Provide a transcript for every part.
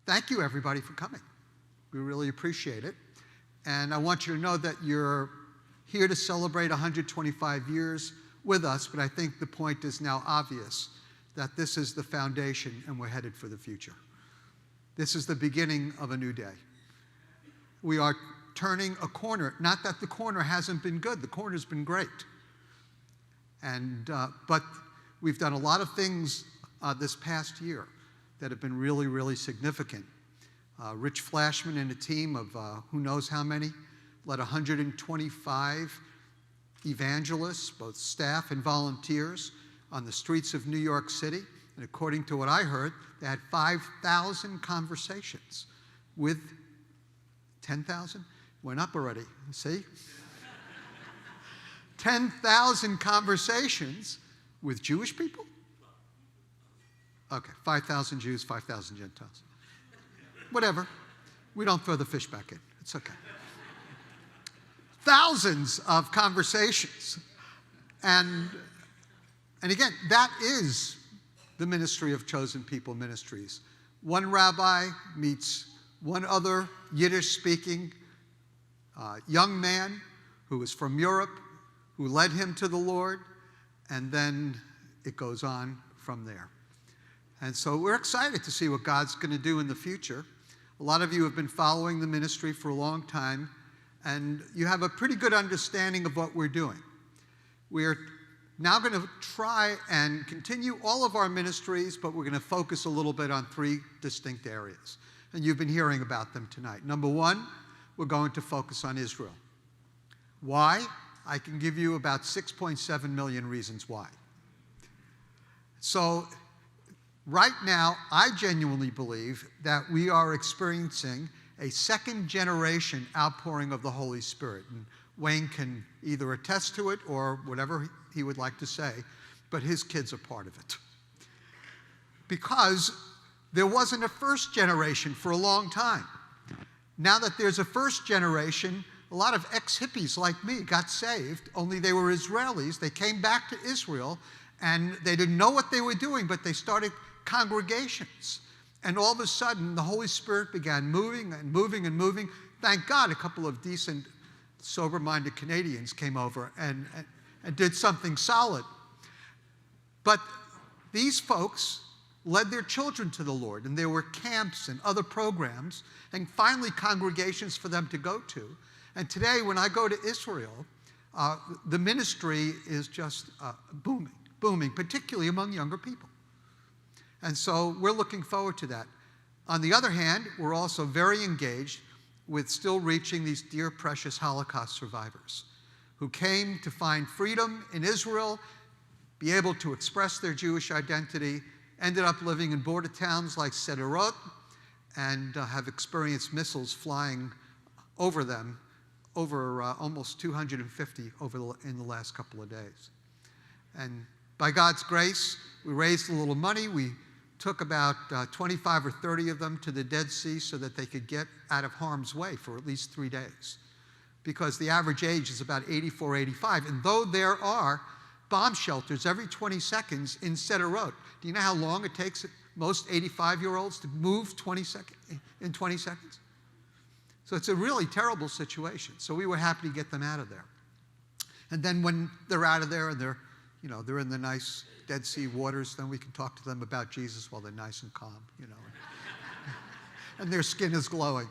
thank you, everybody, for coming. We really appreciate it. And I want you to know that you're here to celebrate 125 years with us, but I think the point is now obvious that this is the foundation and we're headed for the future. This is the beginning of a new day. We are turning a corner. Not that the corner hasn't been good. The corner's been great. But we've done a lot of things this past year that have been really, really significant. Rich Flashman and a team of who knows how many led 125 evangelists, both staff and volunteers, on the streets of New York City. And according to what I heard, they had 5,000 conversations with 10,000? Went up already, see? 10,000 conversations with Jewish people? Okay, 5,000 Jews, 5,000 Gentiles. Whatever. We don't throw the fish back in. It's okay. Thousands of conversations. And again, that is the ministry of Chosen People Ministries. One rabbi meets one other Yiddish-speaking young man who was from Europe, who led him to the Lord, and then it goes on from there. And so we're excited to see what God's going to do in the future. A lot of you have been following the ministry for a long time, and you have a pretty good understanding of what we're doing. We're now going to try and continue all of our ministries, but we're going to focus a little bit on three distinct areas. And you've been hearing about them tonight. Number one, we're going to focus on Israel. Why? I can give you about 6.7 million reasons why. So right now, I genuinely believe that we are experiencing a second-generation outpouring of the Holy Spirit. And Wayne can either attest to it or whatever he would like to say, but his kids are part of it. Because there wasn't a first generation for a long time. Now that there's a first generation, a lot of ex-hippies like me got saved, only they were Israelis. They came back to Israel, and they didn't know what they were doing, but they started congregations. And all of a sudden, the Holy Spirit began moving and moving and moving. Thank God a couple of decent, sober-minded Canadians came over and did something solid. But these folks led their children to the Lord, and there were camps and other programs, and finally congregations for them to go to. And today, when I go to Israel, the ministry is just booming, particularly among younger people. And so we're looking forward to that. On the other hand, we're also very engaged with still reaching these dear, precious Holocaust survivors who came to find freedom in Israel, be able to express their Jewish identity, ended up living in border towns like Sderot, and have experienced missiles flying over them, over almost 250 in the last couple of days. And by God's grace, we raised a little money. We took about 25 or 30 of them to the Dead Sea so that they could get out of harm's way for at least 3 days. Because the average age is about 84, 85. And though there are bomb shelters every 20 seconds in Sderot, do you know how long it takes most 85-year-olds to move in 20 seconds? So it's a really terrible situation. So we were happy to get them out of there. And then when they're out of there and they're in the nice Dead Sea waters, then we can talk to them about Jesus while they're nice and calm, and their skin is glowing.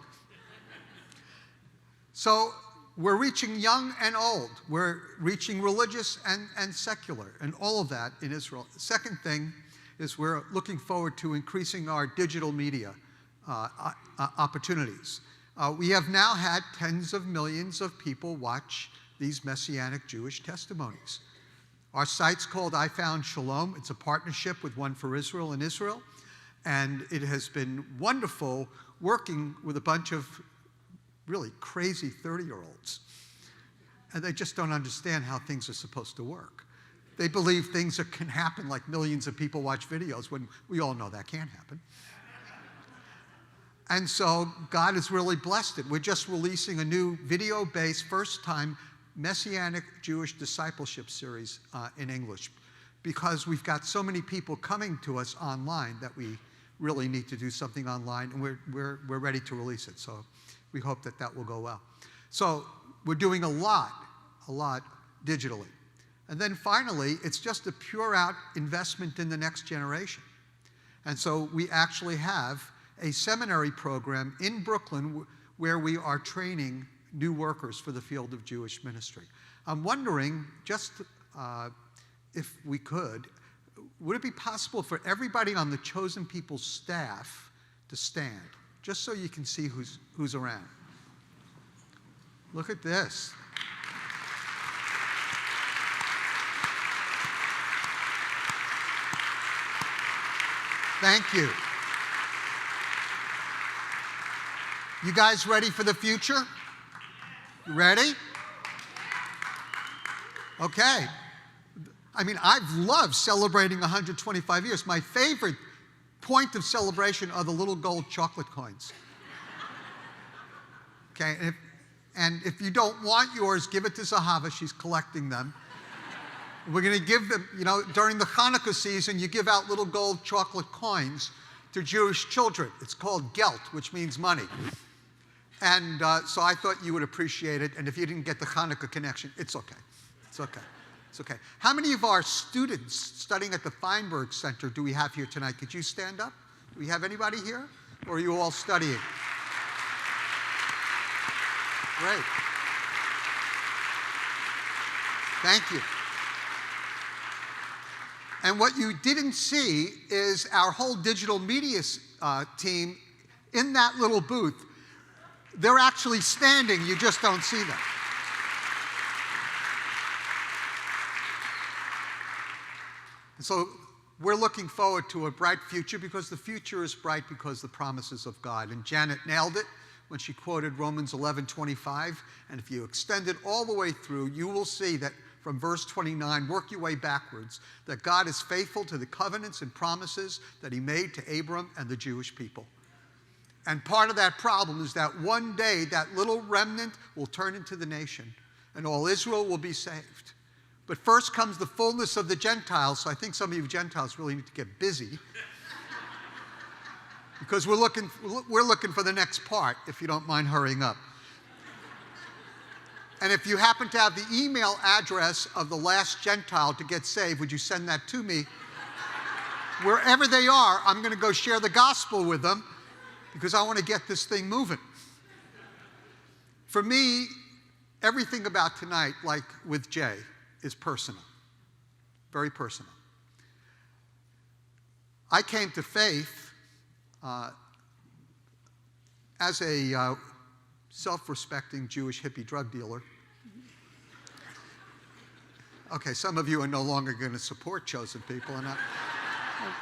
So we're reaching young and old. We're reaching religious and secular, and all of that in Israel. The second thing is we're looking forward to increasing our digital media opportunities. We have now had tens of millions of people watch these Messianic Jewish testimonies. Our site's called I Found Shalom. It's a partnership with One for Israel in Israel. And it has been wonderful working with a bunch of really crazy 30-year-olds. And they just don't understand how things are supposed to work. They believe things can happen like millions of people watch videos when we all know that can't happen. And so God has really blessed it. We're just releasing a new video-based, first-time Messianic Jewish discipleship series in English, because we've got so many people coming to us online that we really need to do something online, and we're ready to release it. So we hope that that will go well. So we're doing a lot digitally. And then finally, it's just a pure out investment in the next generation. And so we actually have a seminary program in Brooklyn where we are training new workers for the field of Jewish ministry. I'm wondering, just if we could, would it be possible for everybody on the Chosen People staff to stand, just so you can see who's around? Look at this. Thank you. You guys ready for the future? You ready? Okay. I mean, I've loved celebrating 125 years. My favorite point of celebration are the little gold chocolate coins. Okay, and if you don't want yours, give it to Zahava. She's collecting them. We're going to give them, during the Hanukkah season, you give out little gold chocolate coins to Jewish children. It's called gelt, which means money. And so I thought you would appreciate it. And if you didn't get the Hanukkah connection, it's okay. It's okay. It's okay. How many of our students studying at the Feinberg Center do we have here tonight? Could you stand up? Do we have anybody here? Or are you all studying? Great. Thank you. And what you didn't see is our whole digital media team in that little booth. They're actually standing, you just don't see them. And so we're looking forward to a bright future, because the future is bright because of the promises of God. And Janet nailed it when she quoted Romans 11:25. And if you extend it all the way through, you will see that from verse 29, work your way backwards, that God is faithful to the covenants and promises that he made to Abram and the Jewish people. And part of that problem is that one day that little remnant will turn into the nation, and all Israel will be saved. But first comes the fullness of the Gentiles, so I think some of you Gentiles really need to get busy, because we're looking for the next part, if you don't mind hurrying up. And if you happen to have the email address of the last Gentile to get saved, would you send that to me? Wherever they are, I'm going to go share the gospel with them, because I want to get this thing moving. For me, everything about tonight, like with Jay, is personal. Very personal. I came to faith as a self-respecting Jewish hippie drug dealer. Okay, some of you are no longer going to support Chosen People,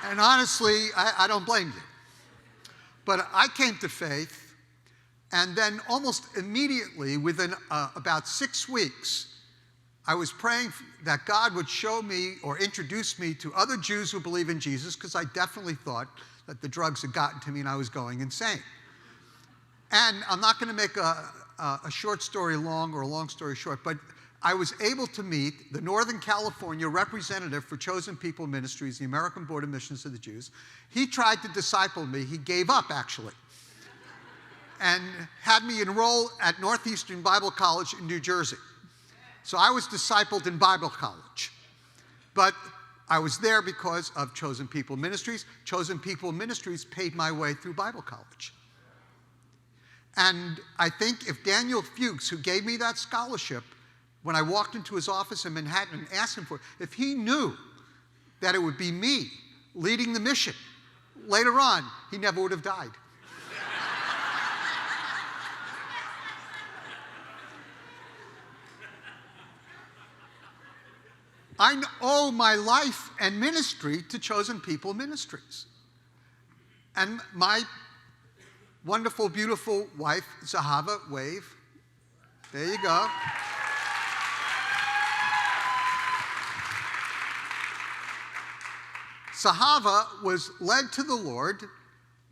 and honestly, I don't blame you. But I came to faith, and then almost immediately, within about 6 weeks, I was praying that God would show me or introduce me to other Jews who believe in Jesus, because I definitely thought that the drugs had gotten to me and I was going insane. And I'm not going to make a short story long or a long story short, but I was able to meet the Northern California representative for Chosen People Ministries, the American Board of Missions of the Jews. He tried to disciple me. He gave up, actually, and had me enroll at Northeastern Bible College in New Jersey. So I was discipled in Bible college. But I was there because of Chosen People Ministries. Chosen People Ministries paid my way through Bible college. And I think if Daniel Fuchs, who gave me that scholarship, when I walked into his office in Manhattan and asked him for it, if he knew that it would be me leading the mission, later on, he never would have died. I owe my life and ministry to Chosen People Ministries. And my wonderful, beautiful wife, Zahava, wave. There you go. Zahava was led to the Lord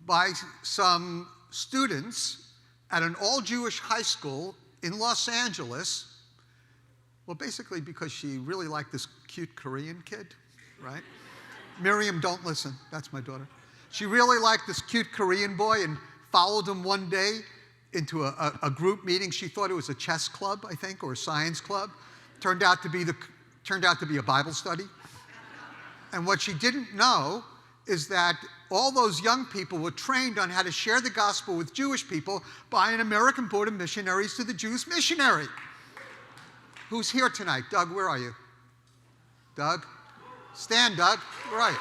by some students at an all-Jewish high school in Los Angeles. Well, basically because she really liked this cute Korean kid, right? Miriam, don't listen. That's my daughter. She really liked this cute Korean boy and followed him one day into a group meeting. She thought it was a chess club, I think, or a science club. Turned out to be a Bible study. And what she didn't know is that all those young people were trained on how to share the gospel with Jewish people by an American Board of Missionaries to the Jews missionary. Who's here tonight? Doug, where are you? Doug? Stand, Doug. Where are you?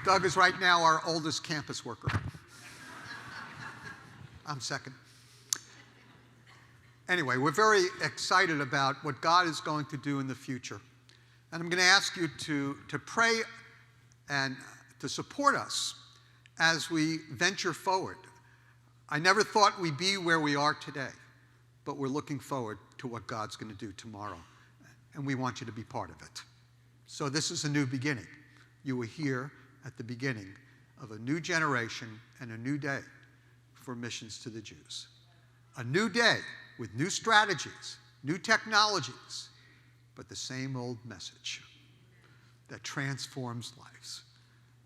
Doug is right now our oldest campus worker. I'm second. Anyway, we're very excited about what God is going to do in the future. And I'm going to ask you to pray and to support us as we venture forward. I never thought we'd be where we are today, but we're looking forward to what God's going to do tomorrow. And we want you to be part of it. So this is a new beginning. You were here at the beginning of a new generation and a new day for missions to the Jews. A new day with new strategies, new technologies, but the same old message that transforms lives.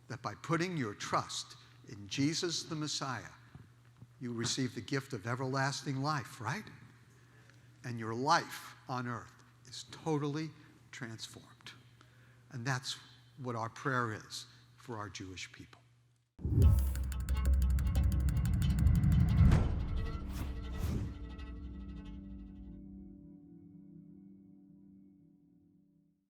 That by putting your trust in Jesus the Messiah, you receive the gift of everlasting life, right? And your life on earth is totally transformed. And that's what our prayer is for our Jewish people.